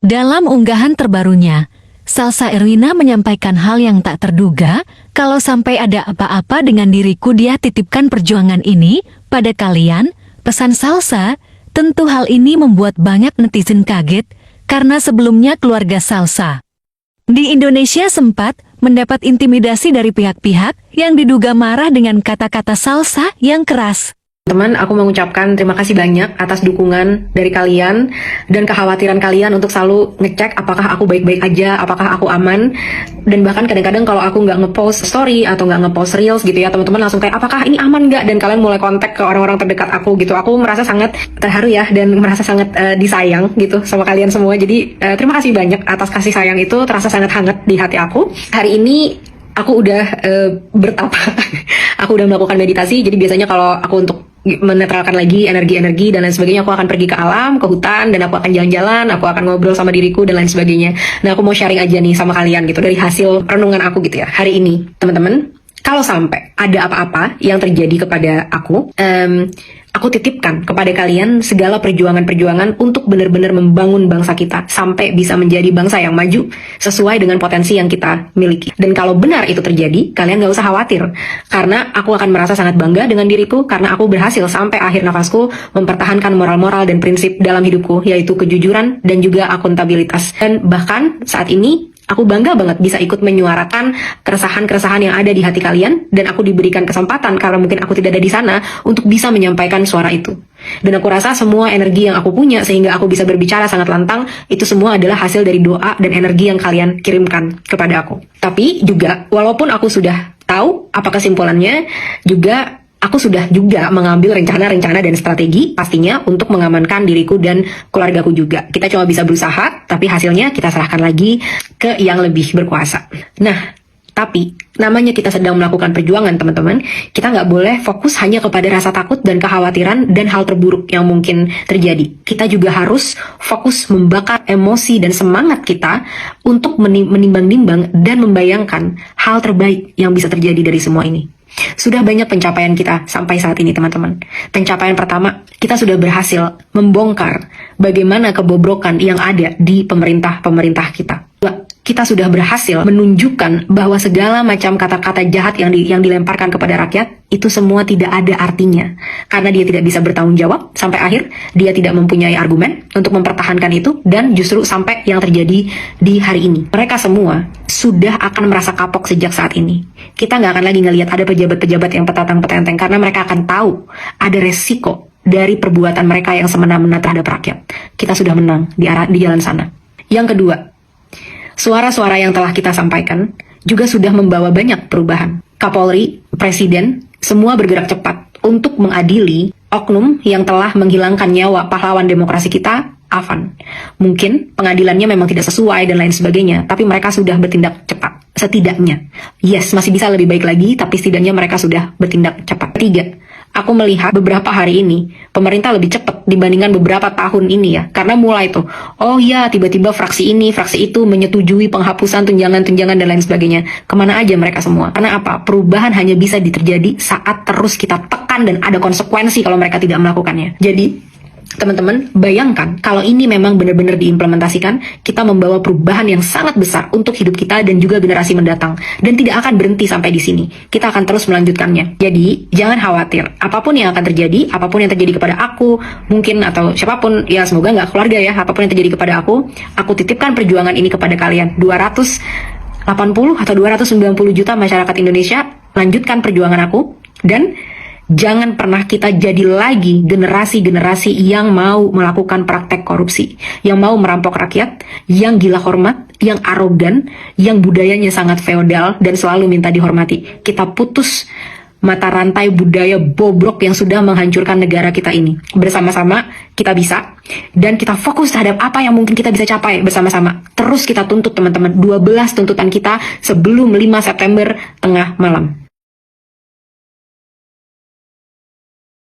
Dalam unggahan terbarunya, Salsa Erwina menyampaikan hal yang tak terduga, kalau sampai ada apa-apa dengan diriku dia titipkan perjuangan ini pada kalian, pesan Salsa. Tentu hal ini membuat banyak netizen kaget, karena sebelumnya keluarga Salsa di Indonesia sempat mendapat intimidasi dari pihak-pihak yang diduga marah dengan kata-kata Salsa yang keras. Teman, aku mengucapkan terima kasih banyak atas dukungan dari kalian dan kekhawatiran kalian untuk selalu ngecek apakah aku baik-baik aja, apakah aku aman. Dan bahkan kadang-kadang kalau aku nggak ngepost story atau nggak ngepost reels gitu ya, teman-teman langsung kayak apakah ini aman nggak? Dan kalian mulai kontak ke orang-orang terdekat aku gitu. Aku merasa sangat terharu ya dan merasa sangat disayang gitu sama kalian semua. Jadi terima kasih banyak atas kasih sayang itu, terasa sangat hangat di hati aku. Hari ini aku udah bertapa, aku udah melakukan meditasi. Jadi biasanya kalau aku untuk menetralkan lagi energi-energi dan lain sebagainya, aku akan pergi ke alam, ke hutan, dan aku akan jalan-jalan, aku akan ngobrol sama diriku dan lain sebagainya. Nah, aku mau sharing aja nih sama kalian gitu dari hasil renungan aku gitu ya hari ini, teman-teman. Kalau sampai ada apa-apa yang terjadi kepada aku titipkan kepada kalian segala perjuangan-perjuangan untuk benar-benar membangun bangsa kita sampai bisa menjadi bangsa yang maju sesuai dengan potensi yang kita miliki. Dan kalau benar itu terjadi, kalian gak usah khawatir, karena aku akan merasa sangat bangga dengan diriku karena aku berhasil sampai akhir nafasku mempertahankan moral-moral dan prinsip dalam hidupku, yaitu kejujuran dan juga akuntabilitas. Dan bahkan saat ini aku bangga banget bisa ikut menyuarakan keresahan-keresahan yang ada di hati kalian, dan aku diberikan kesempatan karena mungkin aku tidak ada di sana untuk bisa menyampaikan suara itu. Dan aku rasa semua energi yang aku punya sehingga aku bisa berbicara sangat lantang, itu semua adalah hasil dari doa dan energi yang kalian kirimkan kepada aku. Tapi juga, walaupun aku sudah tahu apa kesimpulannya, aku sudah juga mengambil rencana-rencana dan strategi pastinya untuk mengamankan diriku dan keluargaku juga. Kita cuma bisa berusaha, tapi hasilnya kita serahkan lagi ke yang lebih berkuasa. Nah, tapi namanya kita sedang melakukan perjuangan, teman-teman. Kita nggak boleh fokus hanya kepada rasa takut dan kekhawatiran dan hal terburuk yang mungkin terjadi. Kita juga harus fokus membakar emosi dan semangat kita untuk menimbang-nimbang dan membayangkan hal terbaik yang bisa terjadi dari semua ini. Sudah banyak pencapaian kita sampai saat ini, teman-teman. Pencapaian pertama, kita sudah berhasil membongkar bagaimana kebobrokan yang ada di pemerintah kita. Kita sudah berhasil menunjukkan bahwa segala macam kata-kata jahat yang dilemparkan kepada rakyat itu semua tidak ada artinya, karena dia tidak bisa bertanggung jawab sampai akhir. Dia tidak mempunyai argumen untuk mempertahankan itu, dan justru sampai yang terjadi di hari ini, mereka semua sudah akan merasa kapok sejak saat ini. Kita nggak akan lagi ngelihat ada pejabat-pejabat yang petatang-petenteng, karena mereka akan tahu ada resiko dari perbuatan mereka yang semena-mena terhadap rakyat. Kita sudah menang di jalan sana. Yang kedua, suara-suara yang telah kita sampaikan juga sudah membawa banyak perubahan. Kapolri, Presiden, semua bergerak cepat untuk mengadili oknum yang telah menghilangkan nyawa pahlawan demokrasi kita, Afan. Mungkin pengadilannya memang tidak sesuai dan lain sebagainya, tapi mereka sudah bertindak cepat. Setidaknya. Yes, masih bisa lebih baik lagi, tapi setidaknya mereka sudah bertindak cepat. Ketiga, aku melihat beberapa hari ini pemerintah lebih cepat dibandingkan beberapa tahun ini ya. Karena mulai tuh, oh ya tiba-tiba fraksi ini, fraksi itu menyetujui penghapusan tunjangan-tunjangan dan lain sebagainya. Kemana aja mereka semua? Karena apa? Perubahan hanya bisa terjadi saat terus kita tekan dan ada konsekuensi kalau mereka tidak melakukannya. Jadi, teman-teman, bayangkan kalau ini memang benar-benar diimplementasikan, kita membawa perubahan yang sangat besar untuk hidup kita dan juga generasi mendatang. Dan tidak akan berhenti sampai di sini. Kita akan terus melanjutkannya. Jadi, jangan khawatir. Apapun yang akan terjadi, apapun yang terjadi kepada aku, mungkin atau siapapun, ya semoga nggak keluarga ya, apapun yang terjadi kepada aku titipkan perjuangan ini kepada kalian. 280 atau 290 juta masyarakat Indonesia, lanjutkan perjuangan aku. Dan jangan pernah kita jadi lagi generasi-generasi yang mau melakukan praktek korupsi, yang mau merampok rakyat, yang gila hormat, yang arogan, yang budayanya sangat feodal dan selalu minta dihormati. Kita putus mata rantai budaya bobrok yang sudah menghancurkan negara kita ini. Bersama-sama kita bisa, dan kita fokus terhadap apa yang mungkin kita bisa capai bersama-sama. Terus kita tuntut, teman-teman, 12 tuntutan kita sebelum 5 September tengah malam.